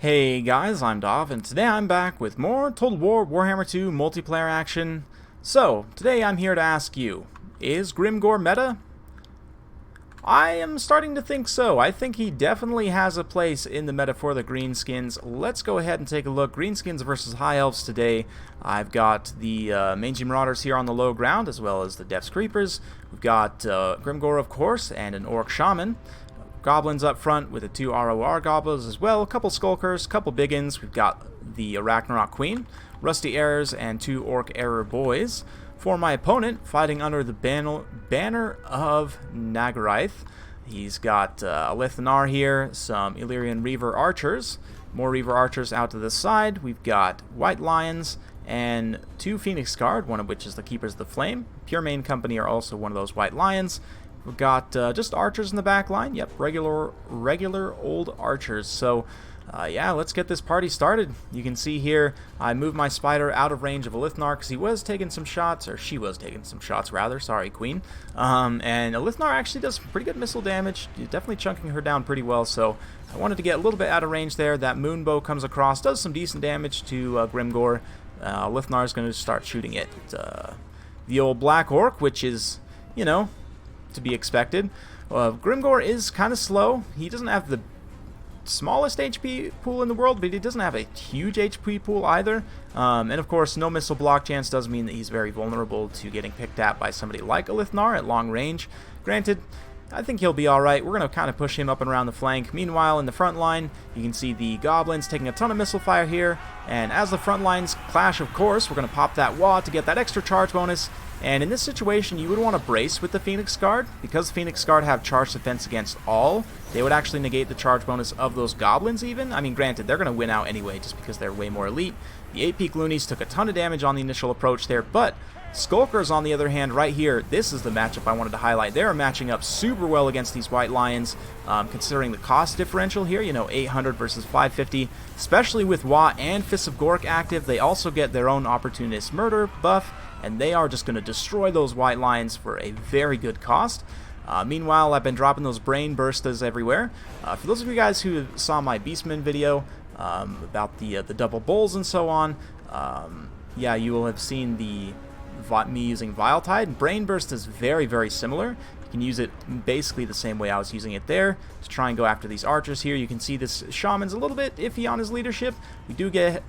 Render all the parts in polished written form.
Hey guys, I'm Dov, and today I'm back with more Total War Warhammer 2 multiplayer action. So, today I'm here to ask you, is Grimgor meta? I am starting to think so. I think he definitely has a place in the meta for the Greenskins. Let's go ahead and take a look. Greenskins versus High Elves today. I've got the Mangy Marauders here on the low ground, as well as the Depths Creepers. We've got Grimgor, of course, and an Orc Shaman. Goblins up front with the two ROR goblins as well, a couple Skulkers, a couple Biggins. We've got the Ragnarok Queen, Rusty Errors, and two Orc Error Boys. For my opponent, fighting under the banner of Nagaraith, he's got a Lithanar here, some Illyrian Reaver Archers, more Reaver Archers out to the side. We've got White Lions and two Phoenix Guard, one of which is the Keepers of the Flame. Pure Main Company are also one of those White Lions. We've got just archers in the back line. Yep, regular old archers. So, yeah, let's get this party started. You can see here, I moved my spider out of range of a Lithanar because he was taking some shots, or she was taking some shots, rather. Sorry, Queen. And a Lithanar actually does pretty good missile damage. Definitely chunking her down pretty well, so I wanted to get a little bit out of range there. That Moonbow comes across, does some decent damage to Grimgor. Lithanar is going to start shooting at the old Black Orc, which is, you know, to be expected. Grimgor is kind of slow. He doesn't have the smallest HP pool in the world, but he doesn't have a huge HP pool either. And of course, no missile block chance does mean that he's very vulnerable to getting picked at by somebody like a Lithanar at long range. Granted, I think he'll be alright. We're going to kind of push him up and around the flank. Meanwhile, in the front line, you can see the Goblins taking a ton of missile fire here. And as the front lines clash, of course, we're going to pop that wall to get that extra charge bonus. And in this situation, you would want to brace with the Phoenix Guard. Because Phoenix Guard have charge defense against all, they would actually negate the charge bonus of those Goblins even. I mean, granted, they're going to win out anyway just because they're way more elite. The 8-peak Loonies took a ton of damage on the initial approach there, but Skulkers, on the other hand, right here, this is the matchup I wanted to highlight. They're matching up super well against these White Lions, considering the cost differential here, you know, 800 versus 550, especially with Wa and Fists of Gork active. They also get their own Opportunist Murder buff, and they are just going to destroy those White Lions for a very good cost. Meanwhile, I've been dropping those Brain Burstas everywhere. For those of you guys who saw my Beastman video about the double bulls and so on, yeah, you will have seen me using Viletide. Brain Burst is very, very similar. You can use it basically the same way I was using it there to try and go after these archers here. You can see this Shaman's a little bit iffy on his leadership. We do get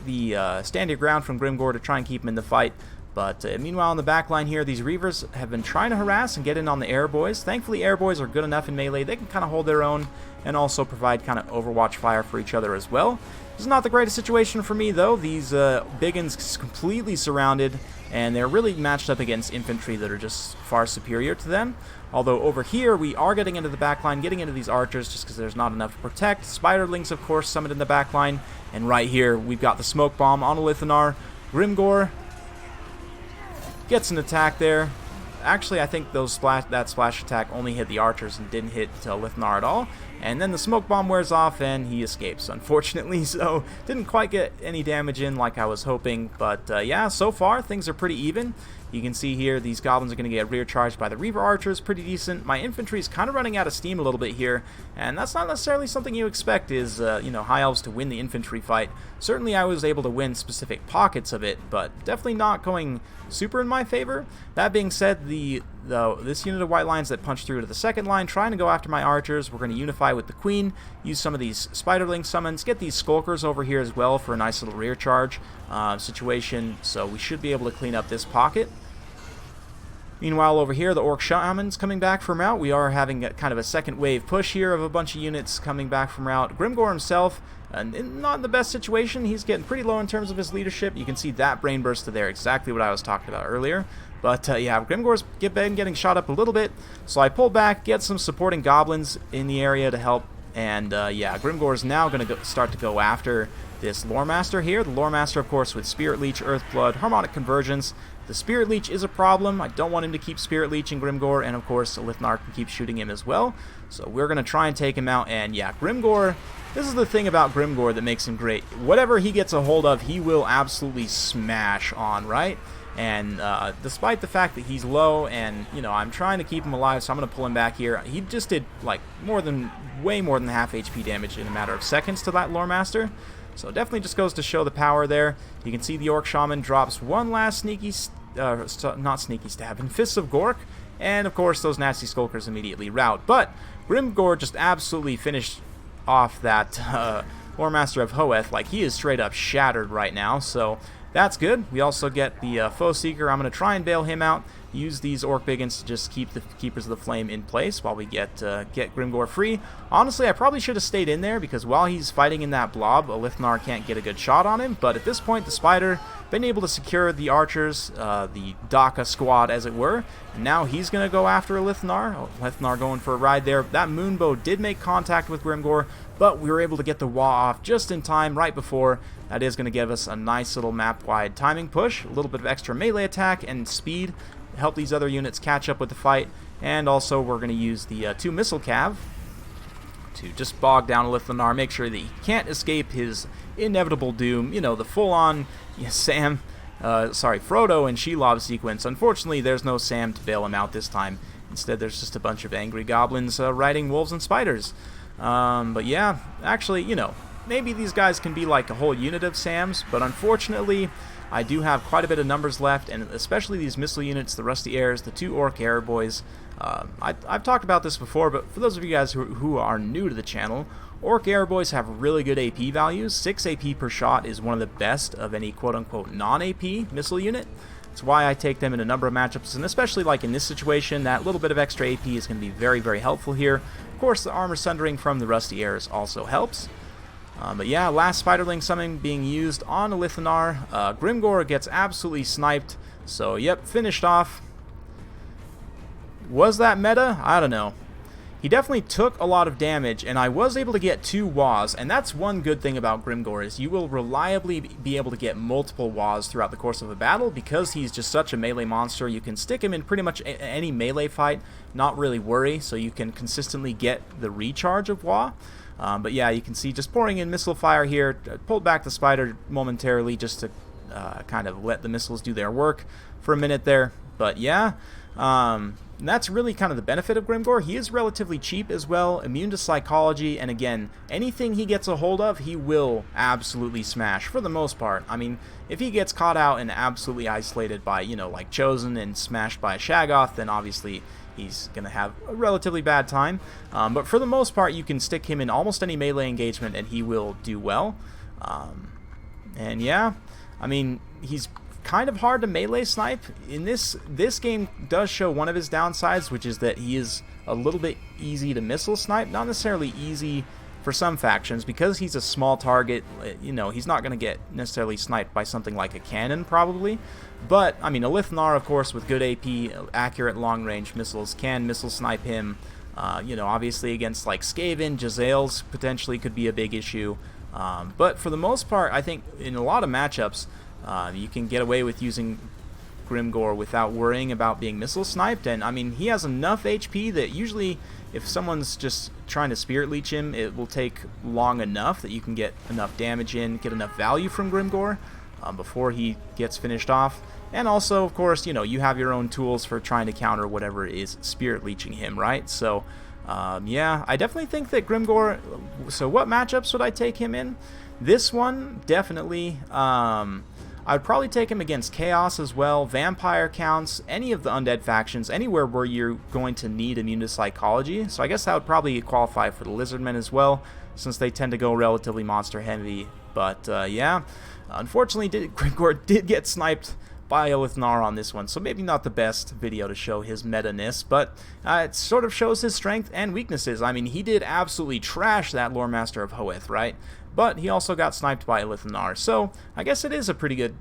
the stand your ground from Grimgor to try and keep him in the fight. But meanwhile, in the back line here, these Reavers have been trying to harass and get in on the Air Boys. Thankfully, Air Boys are good enough in melee. They can kind of hold their own and also provide kind of overwatch fire for each other as well. This is not the greatest situation for me, though. These Biggins completely surrounded, and they're really matched up against infantry that are just far superior to them. Although over here, we are getting into the backline, getting into these archers just because there's not enough to protect. Spiderlings, of course, summoned in the backline. And right here, we've got the Smoke Bomb on a Lithanar. Grimgor gets an attack there. Actually, I think that splash attack only hit the archers and didn't hit Lithanar at all. And then the smoke bomb wears off and he escapes, unfortunately, so didn't quite get any damage in like I was hoping. But yeah, so far things are pretty even. You can see here these goblins are going to get rear charged by the Reaver Archers, pretty decent. My infantry is kind of running out of steam a little bit here, and that's not necessarily something you expect is, you know, High Elves to win the infantry fight. Certainly I was able to win specific pockets of it, but definitely not going super in my favor. That being said, this unit of White Lions that punch through to the second line, trying to go after my archers, we're going to unify with the Queen, use some of these Spiderling summons, get these Skulkers over here as well for a nice little rear charge situation, so we should be able to clean up this pocket. Meanwhile, over here, the Orc Shaman's coming back from route. We are having kind of a second wave push here of a bunch of units coming back from route. Grimgor himself, not in the best situation. He's getting pretty low in terms of his leadership. You can see that Brain Burst there, exactly what I was talking about earlier. But yeah, Grimgor's been getting shot up a little bit, so I pull back, get some supporting goblins in the area to help, and yeah, Grimgor's now going to start to go after this Lore Master here. The Lore Master, of course, with Spirit Leech, Earthblood, Harmonic Convergence. The Spirit Leech is a problem. I don't want him to keep Spirit Leeching Grimgor, and of course, Lithanar can keep shooting him as well. So we're going to try and take him out, and yeah, Grimgor, this is the thing about Grimgor that makes him great. Whatever he gets a hold of, he will absolutely smash on, right? And despite the fact that he's low and, you know, I'm trying to keep him alive, so I'm going to pull him back here. He just did, like, way more than half HP damage in a matter of seconds to that Lore Master. So it definitely just goes to show the power there. You can see the Orc Shaman drops one last not sneaky stab, and Fists of Gork. And, of course, those nasty Skulkers immediately rout. But Grimgor just absolutely finished off that Lore Master of Hoeth. Like, he is straight up shattered right now, so that's good. We also get the Foe Seeker. I'm going to try and bail him out. Use these Orc Biggins to just keep the Keepers of the Flame in place while we get Grimgor free. Honestly, I probably should have stayed in there because while he's fighting in that blob, Elithnar can't get a good shot on him. But at this point, the Spider been able to secure the archers, the Daka squad, as it were. And now he's going to go after Elithnar. Elithnar going for a ride there. That Moonbow did make contact with Grimgor, but we were able to get the Wa off just in time right before. That is going to give us a nice little map-wide timing push, a little bit of extra melee attack and speed, help these other units catch up with the fight. And also we're going to use the 2 Missile Cav to just bog down Elithnar, make sure that he can't escape his inevitable doom. You know, the full-on Frodo and Shelob sequence. Unfortunately, there's no Sam to bail him out this time. Instead, there's just a bunch of angry goblins riding wolves and spiders. But yeah, actually, you know, maybe these guys can be like a whole unit of Sams, but unfortunately, I do have quite a bit of numbers left, and especially these missile units, the Rusty Airs, the 2 Orc Air Boys. I've talked about this before, but for those of you guys who are new to the channel, Orc Air Boys have really good AP values. 6 AP per shot is one of the best of any quote-unquote non-AP missile unit. That's why I take them in a number of matchups, and especially like in this situation, that little bit of extra AP is going to be very, very helpful here. Of course, the armor sundering from the Rusty Airs also helps. But yeah, last Spiderling summon being used on Elithnar. Grimgor gets absolutely sniped. So, yep, finished off. Was that meta? I don't know. He definitely took a lot of damage, and I was able to get 2 Was, and that's one good thing about Grimgor, is you will reliably be able to get multiple Was throughout the course of a battle. Because he's just such a melee monster, you can stick him in pretty much any melee fight, not really worry, so you can consistently get the recharge of Wa. But yeah, you can see just pouring in missile fire here. Pulled back the Spider momentarily just to kind of let the missiles do their work for a minute there. But yeah, that's really kind of the benefit of Grimgor. He is relatively cheap as well, immune to psychology, and again, anything he gets a hold of, he will absolutely smash for the most part. I mean, if he gets caught out and absolutely isolated by, you know, like Chosen and smashed by a Shaggoth, then obviously he's going to have a relatively bad time. But for the most part, you can stick him in almost any melee engagement and he will do well. And yeah, I mean, he's kind of hard to melee snipe. In this game does show one of his downsides, which is that he is a little bit easy to missile snipe. Not necessarily easy for some factions, because he's a small target. You know, he's not going to get necessarily sniped by something like a cannon probably. But I mean, Elithnar, of course, with good AP, accurate long-range missiles, can missile snipe him. You know, obviously against like Skaven, Jezzails potentially could be a big issue. But for the most part, I think in a lot of matchups, you can get away with using Grimgor without worrying about being missile sniped. And I mean, he has enough HP that usually if someone's just trying to Spirit Leech him, it will take long enough that you can get enough damage in, get enough value from Grimgor before he gets finished off. And also, of course, you know, you have your own tools for trying to counter whatever is Spirit Leeching him, right? So, yeah, I definitely think that Grimgor... So what matchups would I take him in? This one, definitely. I'd probably take him against Chaos as well, Vampire counts, any of the undead factions, anywhere where you're going to need immune to psychology. So I guess that would probably qualify for the Lizardmen as well, since they tend to go relatively monster heavy. But yeah, unfortunately, Grimgor did get sniped by Elithnar on this one, so maybe not the best video to show his meta-ness, but it sort of shows his strength and weaknesses. I mean, he did absolutely trash that Lore Master of Hoeth, right? But he also got sniped by Elithnar, so I guess it is a pretty good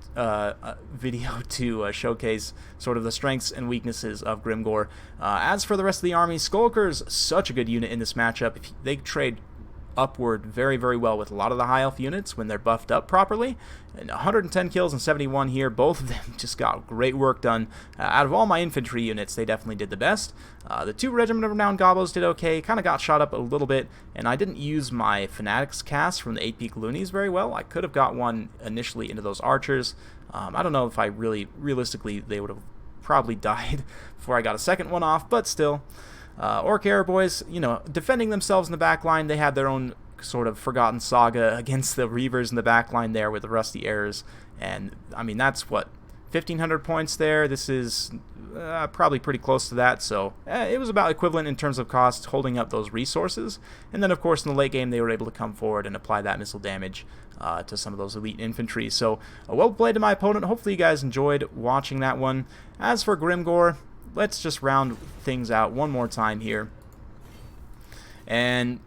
video to showcase sort of the strengths and weaknesses of Grimgor. As for the rest of the army, Skulkers, such a good unit in this matchup. They trade upward very, very well with a lot of the high elf units when they're buffed up properly. And 110 kills and 71 here, both of them just got great work done. Out of all my infantry units, they definitely did the best. The 2 Regiment of Renowned Gobos did okay, kind of got shot up a little bit, and I didn't use my Fanatics cast from the 8-peak loonies very well. I could have got one initially into those archers. I don't know if I realistically, they would have probably died before I got a second one off, but still. Orc Air Boys, you know, defending themselves in the back line, they had their own sort of forgotten saga against the Reavers in the back line there with the Rusty Airs, and I mean, that's what, 1,500 points there. This is probably pretty close to that, so it was about equivalent in terms of cost, holding up those resources. And then, of course, in the late game, they were able to come forward and apply that missile damage to some of those elite infantry. So, well played to my opponent. Hopefully you guys enjoyed watching that one. As for Grimgor, let's just round things out one more time here. And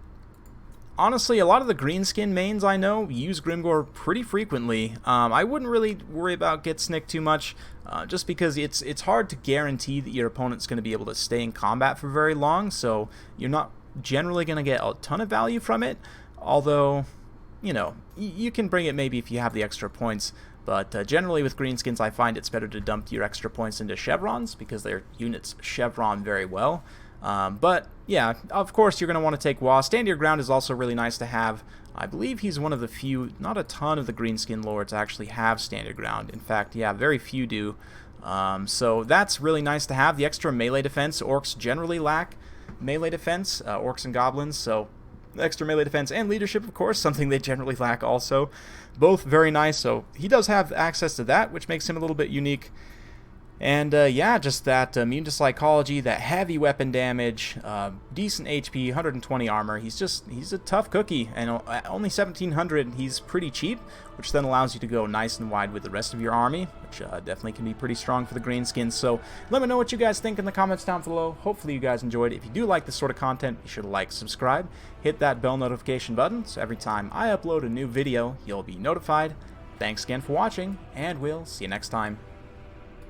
honestly, a lot of the Greenskin mains I know use Grimgor pretty frequently. I wouldn't really worry about Get Snick too much, just because it's hard to guarantee that your opponent's going to be able to stay in combat for very long, so you're not generally going to get a ton of value from it, although, you know, you can bring it maybe if you have the extra points. But generally with Greenskins, I find it's better to dump your extra points into chevrons because their units chevron very well. But yeah, of course you're going to want to take Wah. Stand Your Ground is also really nice to have. I believe he's one of the few, not a ton of the Greenskin lords actually have Stand Your Ground. In fact, yeah, very few do. So that's really nice to have. The extra melee defense, orcs generally lack melee defense, orcs and goblins, so extra melee defense and leadership, of course, something they generally lack also. Both very nice, so he does have access to that, which makes him a little bit unique. And yeah, just that immune to psychology, that heavy weapon damage, decent HP, 120 armor. He's a tough cookie, and at only 1,700, he's pretty cheap, which then allows you to go nice and wide with the rest of your army, which definitely can be pretty strong for the Greenskins. So let me know what you guys think in the comments down below. Hopefully you guys enjoyed. If you do like this sort of content, be sure to like, subscribe, hit that bell notification button, so every time I upload a new video, you'll be notified. Thanks again for watching, and we'll see you next time.